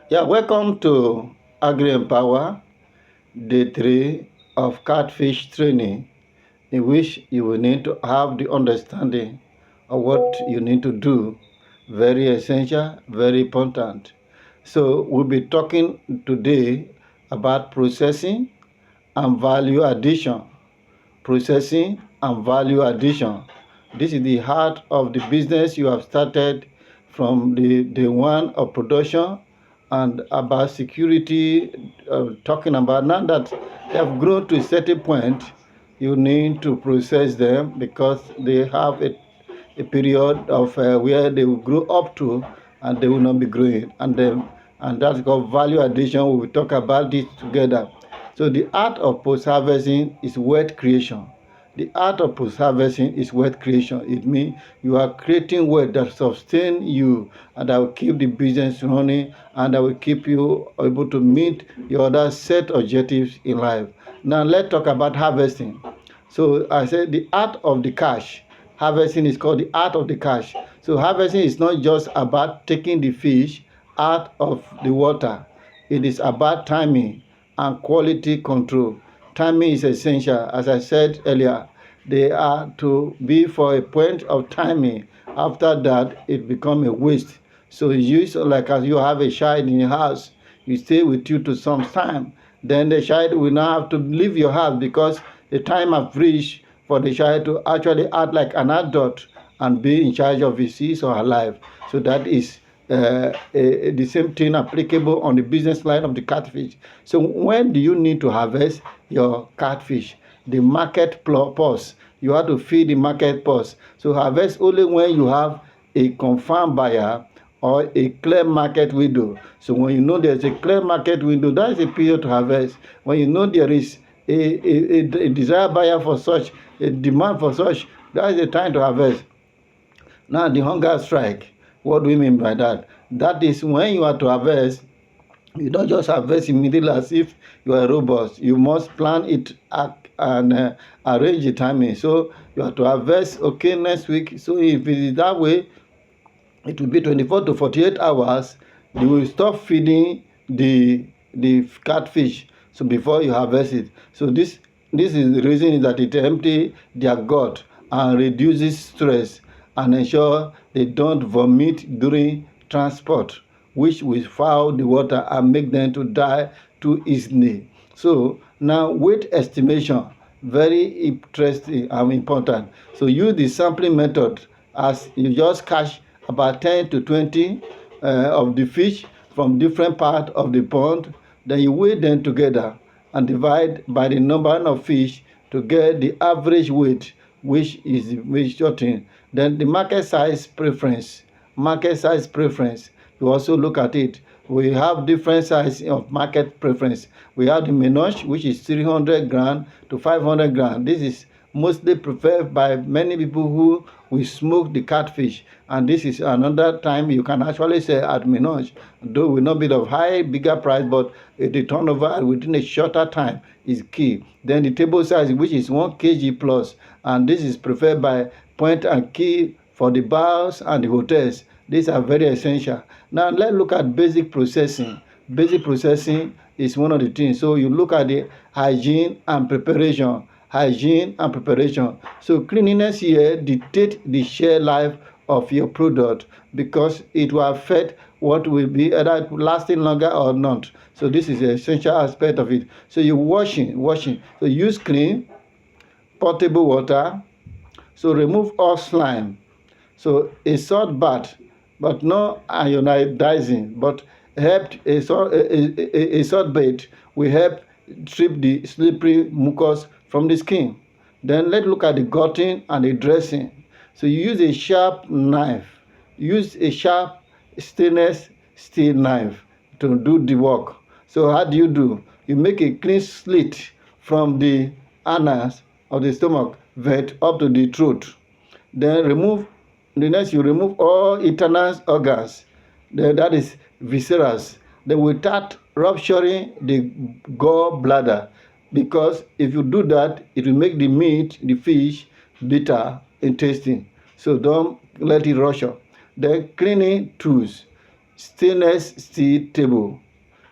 Yeah, welcome to Agri Empower, day 3 of Catfish training, in which you will need to have the understanding of what you need to do. Very essential, very important. So, we'll be talking today about processing and value addition. Processing and value addition. This is the heart of the business you have started from the day one of production, and about security, talking about now that they have grown to a certain point, you need to process them because they have a period of where they will grow up to and they will not be growing. And that's called value addition. We will talk about this together. So the art of post-harvesting is wealth creation. The art of post-harvesting is wealth creation. It means you are creating wealth that sustain you and that will keep the business running and that will keep you able to meet your other set objectives in life. Now let's talk about harvesting. So I said the art of the cash. Harvesting is called the art of the cash. So harvesting is not just about taking the fish out of the water. It is about timing and quality control. Timing is essential. As I said earlier, they are to be for a point of timing. After that, it becomes a waste. So use like as you have a child in your house, you stay with you to some time. Then the child will now have to leave your house because the time has reached for the child to actually act like an adult and be in charge of his or her life. So that is the same thing applicable on the business line of the catfish. So when do you need to harvest your catfish? The market pause. You have to feed the market pause. So harvest only when you have a confirmed buyer or a clear market window. So when you know there's a clear market window, that is a period to harvest. When you know there is a desired buyer for such, a demand for such, that is the time to harvest. Now the hunger strike, what do we mean by that? That is when you are to harvest, you don't just harvest immediately as if you are robust. You must plan it and arrange the timing. So you have to harvest, okay, next week. So if it is that way, it will be 24 to 48 hours. You will stop feeding the catfish. So before you harvest it. So this is the reason that it empty their gut and reduces stress and ensure they don't vomit during transport, which will foul the water and make them to die too easily. So now weight estimation, very interesting and important. So use the sampling method as you just catch about 10 to 20 of the fish from different parts of the pond. Then you weigh them together and divide by the number of fish to get the average weight, which is the major thing. Then the market size preference. Market size preference. You also look at it. We have different size of market preference. We have the Minosh, which is 300 gram to 500 gram. This is mostly preferred by many people who will smoke the catfish. And this is another time you can actually sell at Minosh, though will not be of high, bigger price, but the turnover within a shorter time is key. Then the table size, which is 1 kg plus, and this is preferred by point and key for the bars and the hotels. These are very essential. Now let's look at basic processing. Basic processing is one of the things. So you look at the hygiene and preparation. Hygiene and preparation. So cleanliness here dictates the shelf life of your product because it will affect what will be either lasting longer or not. So this is an essential aspect of it. So you're washing. So use clean, potable water. So remove all slime. So a salt bath, but no ionizing, but helped a salt bath will help strip the slippery mucus from the skin. Then let's look at the gutting and the dressing. So you use a sharp knife. Use a sharp stainless steel knife to do the work. So how do? You make a clean slit from the anus of the stomach vent up to the throat. Then you remove all internal organs, that is viscera. Then without rupturing the gallbladder, because if you do that, it will make the meat, the fish, bitter in tasting. So don't let it rupture. Then cleaning tools. stainless steel table.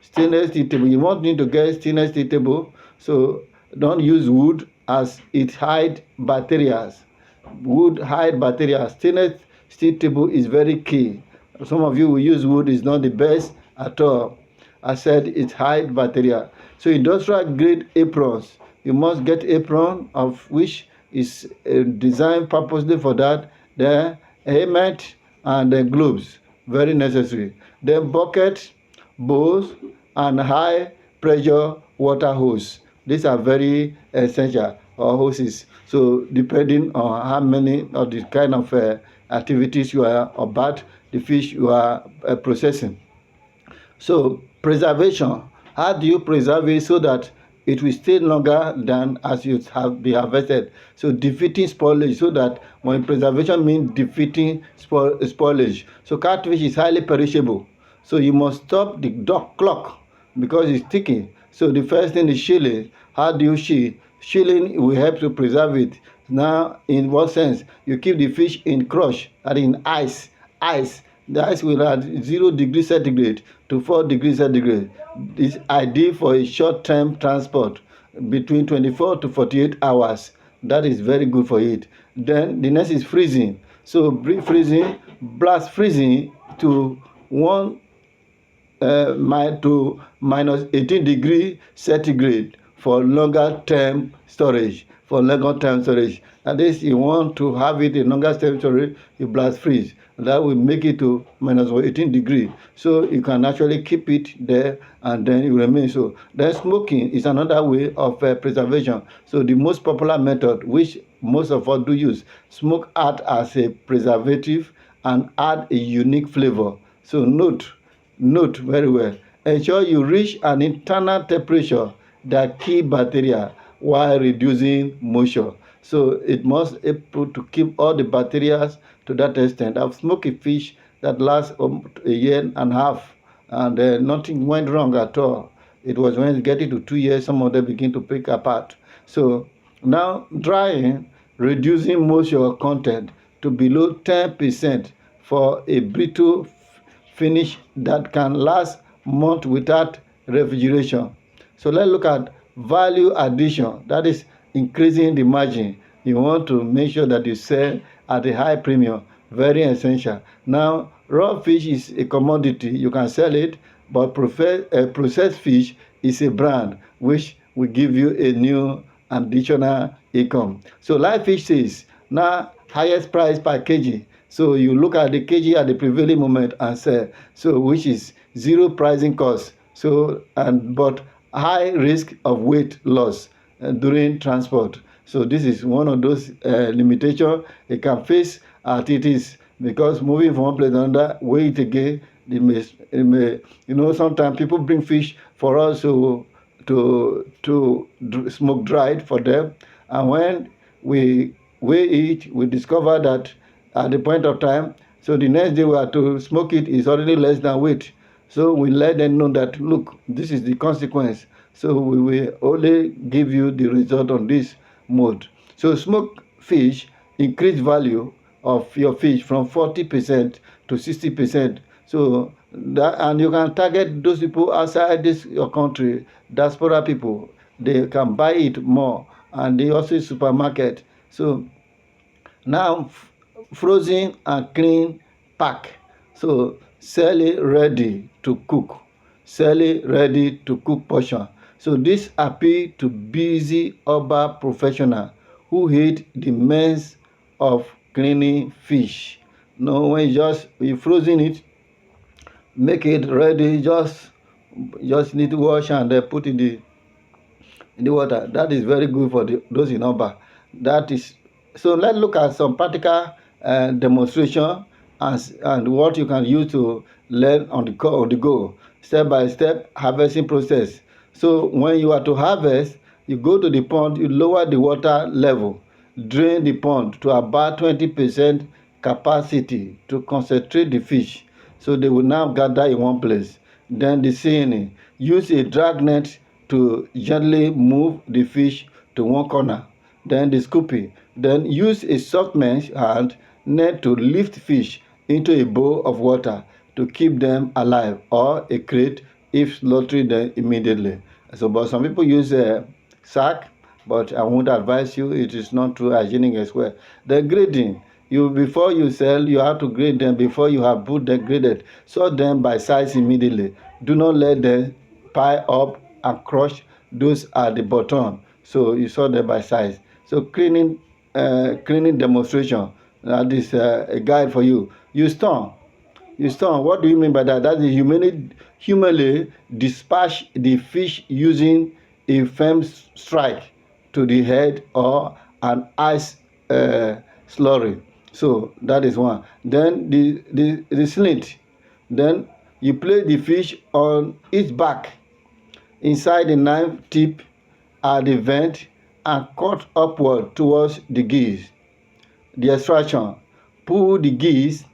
Stainless steel table. You won't need to get stainless steel table, so don't use wood as it hides bacteria. Wood hide bacteria. Stainless steel table is very key. Some of you will use wood, is not the best at all. I said it hide bacteria. So industrial grade aprons, you must get apron of which is designed purposely for that. The helmet and the gloves, very necessary. Then bucket, bowls, and high pressure water hose. These are very essential, or hoses. So depending on how many of the kind of activities you are about the fish you are processing. So preservation, how do you preserve it so that it will stay longer than as you have been harvested? So defeating spoilage, so that when preservation means defeating spoilage. So catfish is highly perishable. So you must stop the dog clock because it's ticking. So the first thing is shielding. How do you shield? Shielding will help to preserve it. Now, in what sense? You keep the fish in crush and in ice. Ice. The ice will add 0 degrees centigrade to 4 degrees centigrade. It's ideal for a short-term transport between 24 to 48 hours. That is very good for it. Then the next is freezing. So freezing, blast freezing to 1 to minus 18 degree centigrade for longer term storage. And this, you want to have it in longer term storage, you blast freeze. That will make it to minus 18 degree. So you can actually keep it there and then it will remain so. Then smoking is another way of preservation. So the most popular method, which most of us do use, smoke out as a preservative and add a unique flavor. So note very well. Ensure you reach an internal temperature that keep bacteria while reducing moisture. So it must be able to keep all the bacteria to that extent. I've smoked a fish that lasts a year and a half, and nothing went wrong at all. It was when it getting to 2 years, some of them begin to break apart. So now drying, reducing moisture content to below 10% for a brittle finish that can last months without refrigeration. So let's look at value addition. That is increasing the margin. You want to make sure that you sell at a high premium. Very essential. Now, raw fish is a commodity. You can sell it, but processed fish is a brand which will give you a new additional income. So live fish says now highest price per kg. So you look at the kg at the prevailing moment and sell. So which is 0 pricing cost. So but high risk of weight loss during transport. So this is one of those limitations it can face at it is, because moving from one place to another, weigh it again. It may, sometimes people bring fish for us to smoke dried for them, and when we weigh it, we discover that at the point of time, so the next day we are to smoke it is already less than weight. So we let them know that, look, this is the consequence. So we will only give you the result on this mode. So smoked fish increase value of your fish from 40% to 60%. So that, and you can target those people outside this your country, diaspora people. They can buy it more, and they also supermarket. So now frozen and clean pack. So sell it ready to cook. Sell it ready to cook portion. So this appeal to busy urban professional who hate the mess of cleaning fish. No, when you frozen it, make it ready, just need to wash and put in the water. That is very good for those in Oba. That is, so let's look at some practical demonstration and what you can use to learn on the go, step by step harvesting process. So when you are to harvest, you go to the pond, you lower the water level, drain the pond to about 20% capacity to concentrate the fish. So they will now gather in one place. Then the seine, use a drag net to gently move the fish to one corner. Then the scooping. Then use a soft mesh hand net to lift fish into a bowl of water to keep them alive, or a crate if slaughtering them immediately. So, but some people use a sack, but I won't advise you. It is not too hygienic as well. The grading, before you sell, you have to grade them before you have put them graded. Sort them by size immediately. Do not let them pile up and crush those at the bottom. So you sort them by size. So cleaning demonstration. That is a guide for you. You stone. You stone. What do you mean by that? That is humanly dispatch the fish using a firm strike to the head or an ice slurry. So that is one. Then the slit. Then you place the fish on its back inside the knife tip at the vent and cut upward towards the geese. The extraction. Pull the geese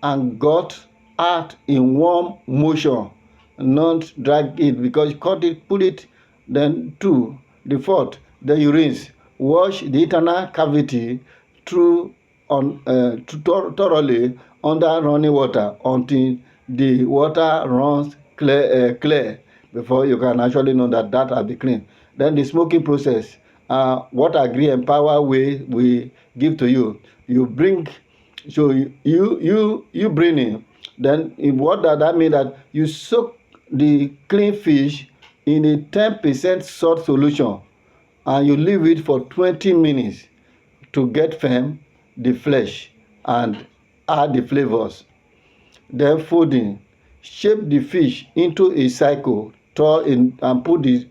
and got out in warm motion, not drag it, because you cut it, pull it, then two, the fourth, then you rinse. Wash the internal cavity through thoroughly under running water until the water runs clear before you can actually know that that has been clean. Then the smoking process. What Agree Empower way we give to you. You bring, so you bring in. Then what does that mean? That you soak the clean fish in a 10% salt solution and you leave it for 20 minutes to get firm the flesh and add the flavors. Then folding, shape the fish into a cycle, tore in, and put the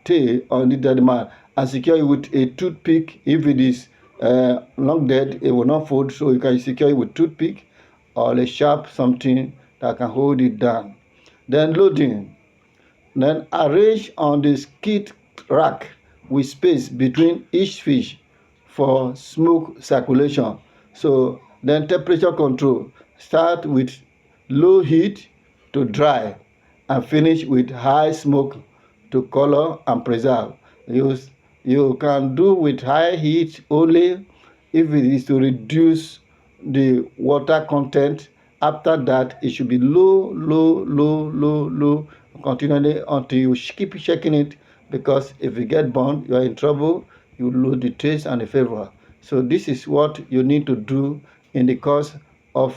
tail on the dead man and secure it with a toothpick. If it is long dead, it will not fold, so you can secure it with toothpick or a sharp something that can hold it down. Then loading. Then arrange on the skid rack with space between each fish for smoke circulation. So then temperature control. Start with low heat to dry and finish with high smoke to color and preserve. You can do with high heat only if it is to reduce the water content. After that, it should be low continually until you keep shaking it, because if you get burned, you are in trouble. You lose the taste and the flavor. So this is what you need to do in the course of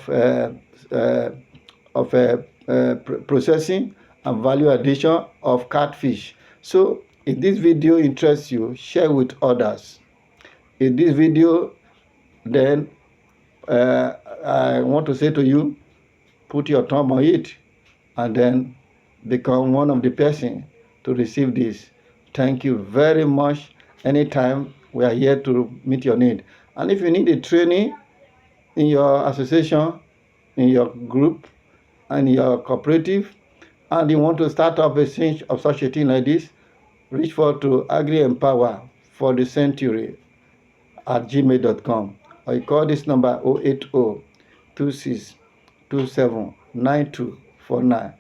processing and value addition of catfish. So if this video interests you, share with others. In this video, then I want to say to you, put your thumb on it and then become one of the person to receive this. Thank you very much. Anytime, we are here to meet your need. And if you need a training in your association, in your group, and your cooperative, and you want to start up a cinch of such a thing like this, reach forward to Agri Empower for the Century at gmail.com, or you call this number 080 26279249.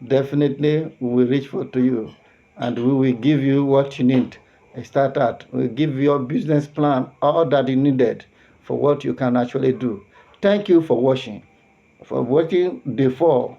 Definitely we will reach forward to you and we will give you what you need. A start out, we'll give you your business plan, all that you needed for what you can actually do. Thank you for watching day 4